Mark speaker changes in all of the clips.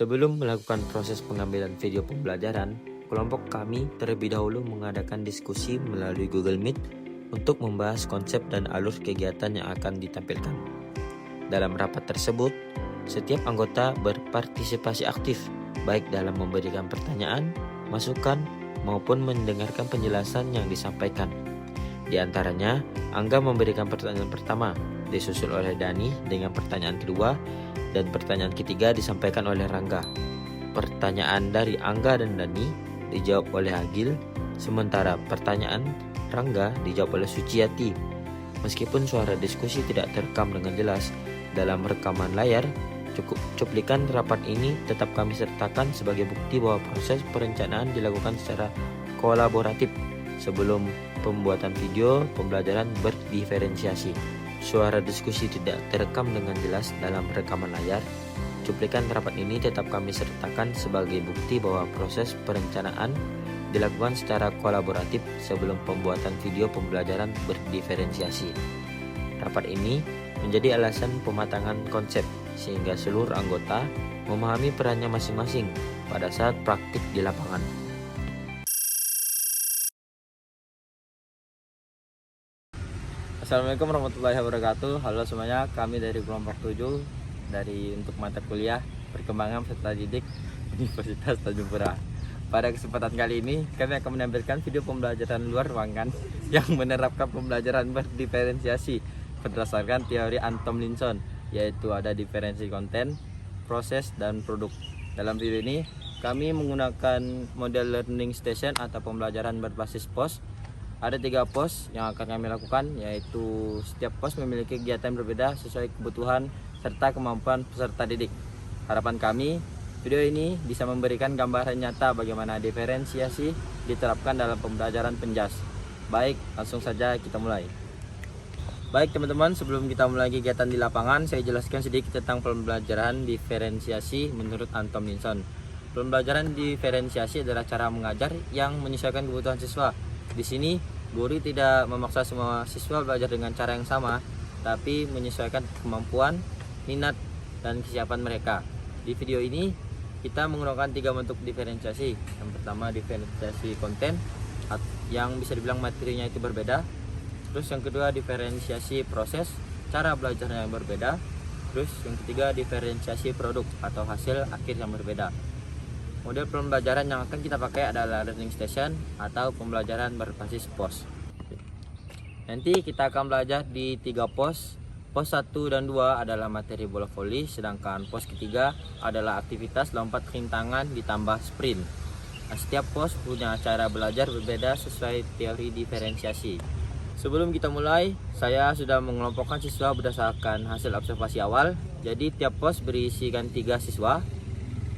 Speaker 1: Sebelum melakukan proses pengambilan video pembelajaran, kelompok kami terlebih dahulu mengadakan diskusi melalui Google Meet untuk membahas konsep dan alur kegiatan yang akan ditampilkan. Dalam rapat tersebut, setiap anggota berpartisipasi aktif, baik dalam memberikan pertanyaan, masukan, maupun mendengarkan penjelasan yang disampaikan. Di antaranya, Angga memberikan pertanyaan pertama, disusul oleh Dani dengan pertanyaan kedua, dan pertanyaan ketiga disampaikan oleh Rangga. Pertanyaan dari Angga dan Dani dijawab oleh Agil, sementara pertanyaan Rangga dijawab oleh Suciati. Meskipun suara diskusi tidak terekam dengan jelas dalam rekaman layar, cuplikan rapat ini tetap kami sertakan sebagai bukti bahwa proses perencanaan dilakukan secara kolaboratif sebelum pembuatan video pembelajaran berdiferensiasi. Suara diskusi tidak terekam dengan jelas dalam rekaman layar. Cuplikan rapat ini tetap kami sertakan sebagai bukti bahwa proses perencanaan dilakukan secara kolaboratif sebelum pembuatan video pembelajaran berdiferensiasi. Rapat ini menjadi alasan pematangan konsep sehingga seluruh anggota memahami perannya masing-masing pada saat praktik di lapangan. Assalamualaikum warahmatullahi wabarakatuh. Halo semuanya, kami dari kelompok 7 untuk mata kuliah Perkembangan Peserta Didik Universitas Tanjung Pura. Pada kesempatan kali ini, kami akan menampilkan video pembelajaran luar ruangan yang menerapkan pembelajaran berdiferensiasi berdasarkan teori Anton Tomlinson, yaitu ada diferensi konten, proses, dan produk. Dalam video ini, kami menggunakan model learning station atau pembelajaran berbasis pos. Ada 3 pos yang akan kami lakukan, yaitu setiap pos memiliki kegiatan berbeda sesuai kebutuhan serta kemampuan peserta didik. Harapan kami, video ini bisa memberikan gambaran nyata bagaimana diferensiasi diterapkan dalam pembelajaran penjas. Baik, langsung saja kita mulai. Baik teman-teman, sebelum kita mulai kegiatan di lapangan, saya jelaskan sedikit tentang pembelajaran diferensiasi menurut Anton Tomlinson. Pembelajaran diferensiasi adalah cara mengajar yang menyesuaikan kebutuhan siswa. Di sini, guru tidak memaksa semua siswa belajar dengan cara yang sama, tapi menyesuaikan kemampuan, minat, dan kesiapan mereka. Di video ini, kita menggunakan 3 bentuk diferensiasi. Yang pertama, diferensiasi konten, yang bisa dibilang materinya itu berbeda. Terus yang kedua, diferensiasi proses, cara belajarnya yang berbeda. Terus yang ketiga, diferensiasi produk atau hasil akhir yang berbeda. Model pembelajaran yang akan kita pakai adalah learning station atau pembelajaran berbasis pos. Nanti kita akan belajar di 3 pos. Pos 1 dan 2 adalah materi bola voli, sedangkan pos ketiga adalah aktivitas lompat rintangan ditambah sprint. Nah, setiap pos punya cara belajar berbeda sesuai teori diferensiasi. Sebelum kita mulai, saya sudah mengelompokkan siswa berdasarkan hasil observasi awal. Jadi tiap pos berisikan 3 siswa.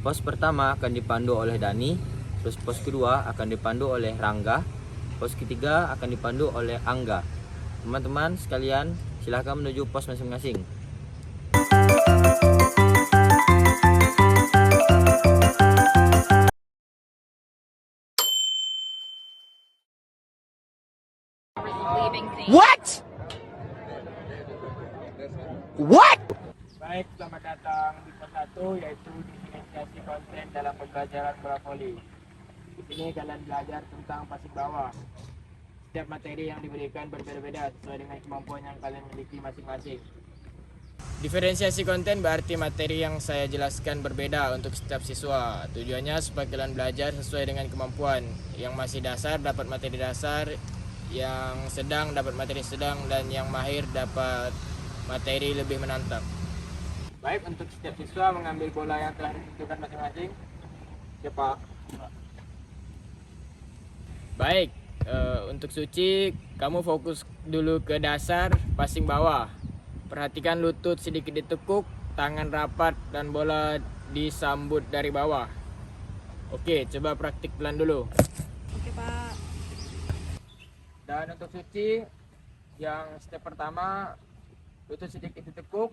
Speaker 1: Pos pertama akan dipandu oleh Dani, terus pos kedua akan dipandu oleh Rangga, pos ketiga akan dipandu oleh Angga. Teman-teman sekalian, silahkan menuju pos masing-masing.
Speaker 2: What? What?
Speaker 3: Baik, selamat datang di pos 1, yaitu diferensiasi konten dalam pembelajaran bola voli. Di sini kalian belajar tentang pasif bawah. Setiap materi yang diberikan berbeda-beda sesuai dengan kemampuan yang kalian miliki masing-masing. Diferensiasi konten berarti materi yang saya jelaskan berbeda untuk setiap siswa. Tujuannya supaya kalian belajar sesuai dengan kemampuan. Yang masih dasar dapat materi dasar, yang sedang dapat materi sedang, dan yang mahir dapat materi lebih menantang. Baik, untuk setiap siswa mengambil bola yang telah ditentukan masing-masing. Siapa? Baik, untuk Suci, kamu fokus dulu ke dasar passing bawah. Perhatikan lutut sedikit ditekuk, tangan rapat, dan bola disambut dari bawah. Oke, coba praktik pelan dulu.
Speaker 4: Oke, Pak.
Speaker 3: Dan untuk Suci, yang step pertama lutut sedikit ditekuk,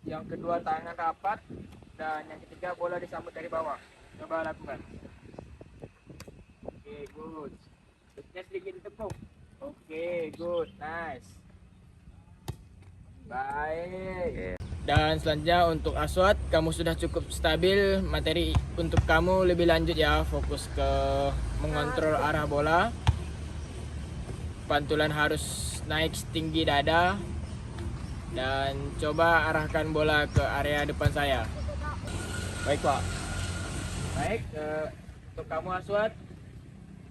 Speaker 3: yang kedua tangan rapat, dan yang ketiga bola disambut dari bawah. Coba lakukan. Oke, good. Lututnya sedikit ditekuk. Oke, good, nice. Baik. Dan selanjutnya untuk Aswad, kamu sudah cukup stabil. Materi untuk kamu lebih lanjut ya, fokus ke mengontrol arah bola. Pantulan harus naik setinggi dada. Dan coba arahkan bola ke area depan saya.
Speaker 1: Baik Pak.
Speaker 3: Baik, untuk kamu Aswad,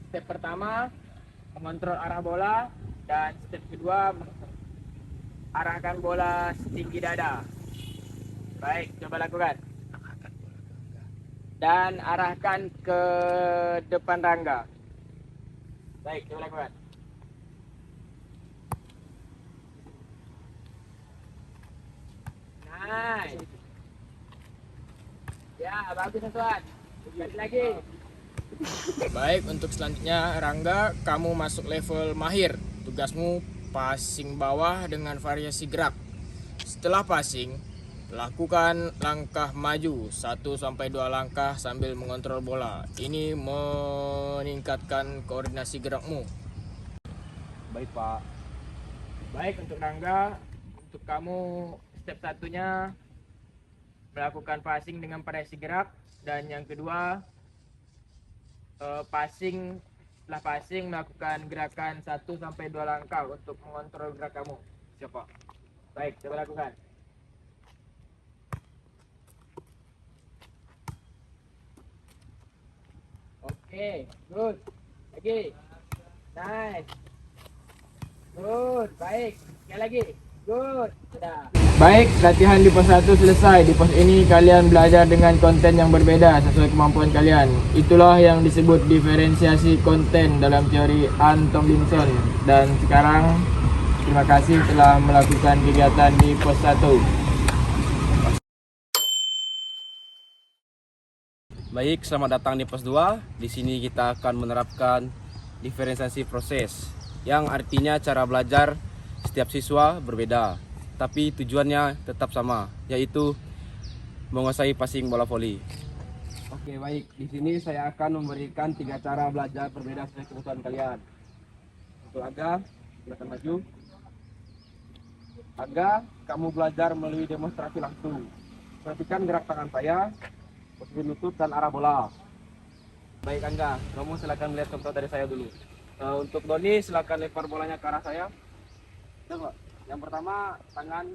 Speaker 3: step pertama mengontrol arah bola. Dan step kedua arahkan bola setinggi dada. Baik, coba lakukan. Dan arahkan ke depan rangga. Baik, coba lakukan. Nice. Ya, bagus Aswan. Sekali lagi. Baik, untuk selanjutnya Rangga, kamu masuk level mahir. Tugasmu passing bawah dengan variasi gerak. Setelah passing, lakukan langkah maju 1-2 langkah sambil mengontrol bola. Ini meningkatkan koordinasi gerakmu.
Speaker 1: Baik Pak.
Speaker 3: Baik, untuk Rangga, untuk kamu step satunya melakukan passing dengan variasi gerak, dan yang kedua setelah passing melakukan gerakan 1-2 langkah untuk mengontrol gerak kamu.
Speaker 1: Siapa?
Speaker 3: Baik, coba lakukan. Oke, good. Lagi. Nice. Good, baik. Sekali lagi. Good. Sudah. Baik, latihan di pos 1 selesai. Di pos ini kalian belajar dengan konten yang berbeda sesuai kemampuan kalian. Itulah yang disebut diferensiasi konten dalam teori Ann Tomlinson. Dan sekarang terima kasih telah melakukan kegiatan di pos 1.
Speaker 1: Baik, selamat datang di pos 2. Di sini kita akan menerapkan diferensiasi proses, yang artinya cara belajar setiap siswa berbeda, tapi tujuannya tetap sama, yaitu menguasai passing bola voli. Oke, baik. Di sini saya akan memberikan 3 cara belajar berbeda sesuai kebutuhan kalian. Untuk Aga, silakan maju. Aga, kamu belajar melalui demonstrasi langsung. Perhatikan gerak tangan saya, posisi lutut dan arah bola. Baik Angga, kamu silakan melihat contoh dari saya dulu. Untuk Doni, silakan lempar bolanya ke arah saya. Coba. Yang pertama, tangan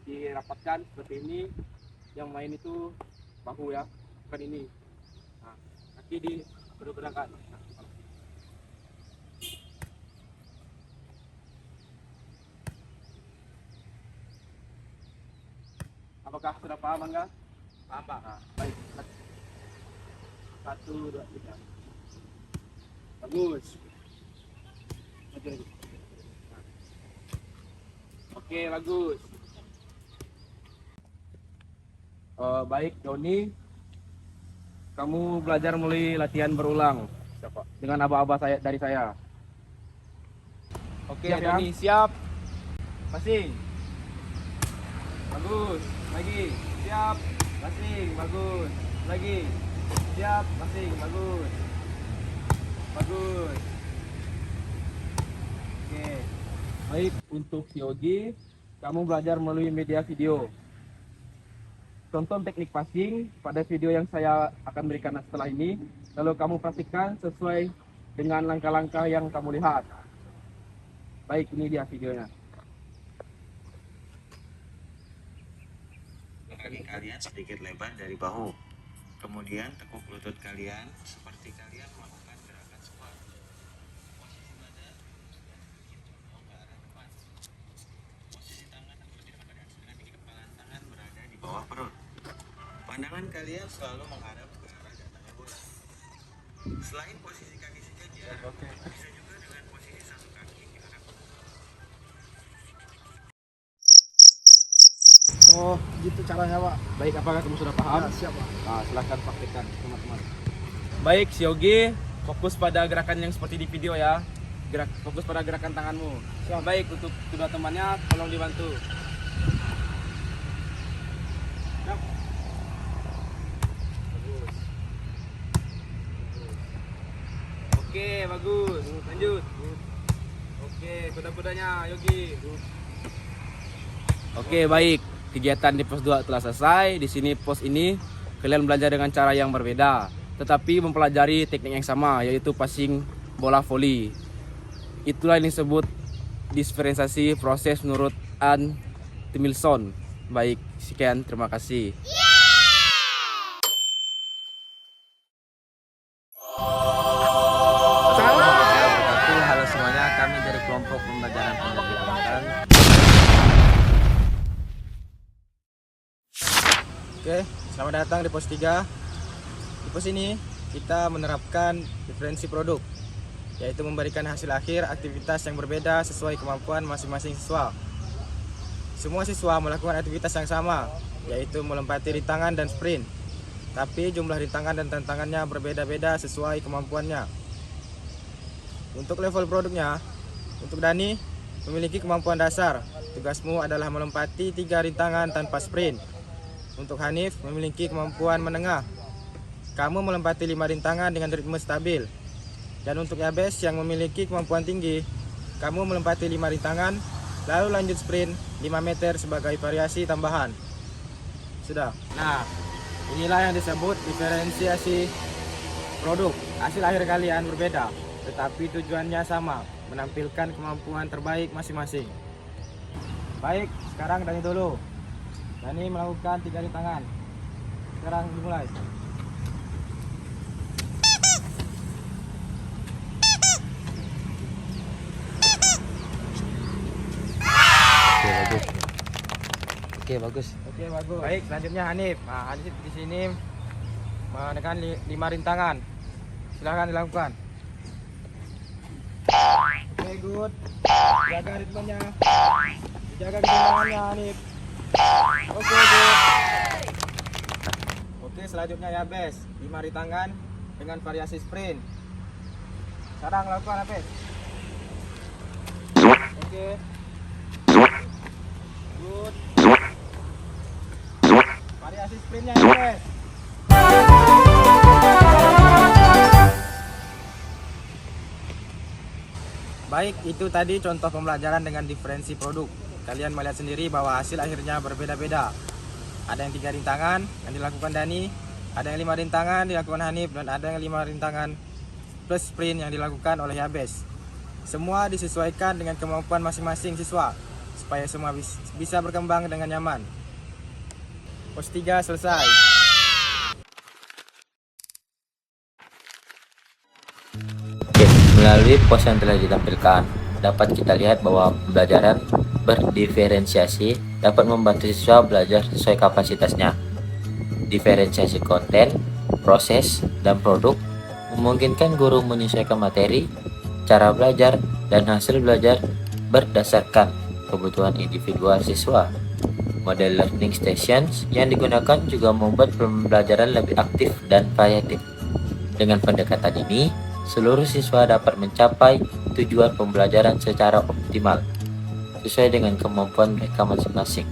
Speaker 1: dirapatkan seperti ini. Yang main itu bahu ya, bukan ini. Nah, kaki digerak-gerakkan. Apakah sudah paham Angga? Paham Pak. Nah, baik. 1, 2, 3. Bagus. Maju lagi. Nah. Oke, bagus. Baik, Doni. Kamu belajar mulai latihan berulang. Siapa? Dengan aba-aba saya dari saya. Oke,
Speaker 3: Siap,
Speaker 1: Doni, siap. Passing. Bagus. Lagi. Siap. Passing. Bagus. Lagi. Siap. Passing. Bagus. Bagus. Oke. Baik, untuk Yogi, kamu belajar melalui media video. Tonton teknik passing pada video yang saya akan berikan setelah ini, lalu kamu praktikkan sesuai dengan langkah-langkah yang kamu lihat. Baik, ini dia videonya.
Speaker 2: Kaki kalian sedikit lebar dari bahu. Kemudian tekuk lutut kalian seperti kalian melakukan gerakan squat. Posisi badan dan kaki condong ke arah depan. Posisi tangan atau di depan badan dengan tinggi kepalan tangan berada di bawah perut. Pandangan kalian selalu menghadap ke arah datangnya bola. Selain posisi kaki sejajar, bisa juga dengan posisi satu kaki di arah bola.
Speaker 4: Oh, gitu caranya, Pak.
Speaker 1: Baik, apakah kamu sudah paham?
Speaker 4: Ya, siap, Pak.
Speaker 1: Nah, silahkan praktikkan teman-teman. Baik, si Yogi, fokus pada gerakan yang seperti di video ya. Fokus pada gerakan tanganmu. Baik, untuk kedua temannya tolong dibantu. Siap. Bagus. Oke, bagus. Lanjut. Oke, kuda-kudanya Yogi. Oke, baik.
Speaker 5: kegiatan di pos 2 telah selesai. Di sini pos ini kalian belajar dengan cara yang berbeda, tetapi mempelajari teknik yang sama, yaitu passing bola voli. Itulah yang disebut diferensiasi proses menurut Ann Timilson. Baik, sekian, terima kasih.
Speaker 1: Halo semuanya, kami dari kelompok pembelajaran pendidikan.
Speaker 3: Oke, selamat datang di pos 3. Di pos ini kita menerapkan diferensi produk, yaitu memberikan hasil akhir aktivitas yang berbeda sesuai kemampuan masing-masing siswa. Semua siswa melakukan aktivitas yang sama, yaitu melompati rintangan dan sprint. Tapi jumlah rintangan dan tantangannya berbeda-beda sesuai kemampuannya. Untuk level produknya, untuk Dani memiliki kemampuan dasar. Tugasmu adalah melompati 3 rintangan tanpa sprint. Untuk Hanif memiliki kemampuan menengah. Kamu melompati 5 rintangan dengan ritme stabil. Dan untuk Yabes yang memiliki kemampuan tinggi, kamu melompati 5 rintangan, lalu lanjut sprint 5 meter sebagai variasi tambahan. Sudah. Nah, inilah yang disebut diferensiasi produk. Hasil akhir kalian berbeda, tetapi tujuannya sama, menampilkan kemampuan terbaik masing-masing. Baik, sekarang Dani dulu. Dani melakukan 3 rintangan. Sekarang dimulai.
Speaker 1: Oke, bagus.
Speaker 3: Oke, bagus. Baik, selanjutnya Hanif. Nah, Hanif di sini menekan 5 rintangan. Silahkan dilakukan. Oke, good. Jaga ritmenya. Jaga keseimbangannya, Hanif. Oke, good. Oke, selanjutnya Yabes. 5 rintangan dengan variasi sprint. Sekarang lakukan, Yabes. Oke. Good. Variasi sprintnya, Yabes. Baik, itu tadi contoh pembelajaran dengan diferensi produk. Kalian melihat sendiri bahwa hasil akhirnya berbeda-beda. Ada yang 3 rintangan yang dilakukan Dani, ada yang 5 rintangan dilakukan Hanif, dan ada yang 5 rintangan plus sprint yang dilakukan oleh Yabes. Semua disesuaikan dengan kemampuan masing-masing siswa, supaya semua bisa berkembang dengan nyaman. Pos 3 selesai.
Speaker 1: Oke, melalui pos yang telah ditampilkan, dapat kita lihat bahwa pembelajaran berdiferensiasi dapat membantu siswa belajar sesuai kapasitasnya. Diferensiasi konten, proses, dan produk memungkinkan guru menyesuaikan materi, cara belajar, dan hasil belajar berdasarkan kebutuhan individual siswa. Model learning stations yang digunakan juga membuat pembelajaran lebih aktif dan variatif. Dengan pendekatan ini, seluruh siswa dapat mencapai tujuan pembelajaran secara optimal, sesuai dengan kemampuan mereka masing-masing.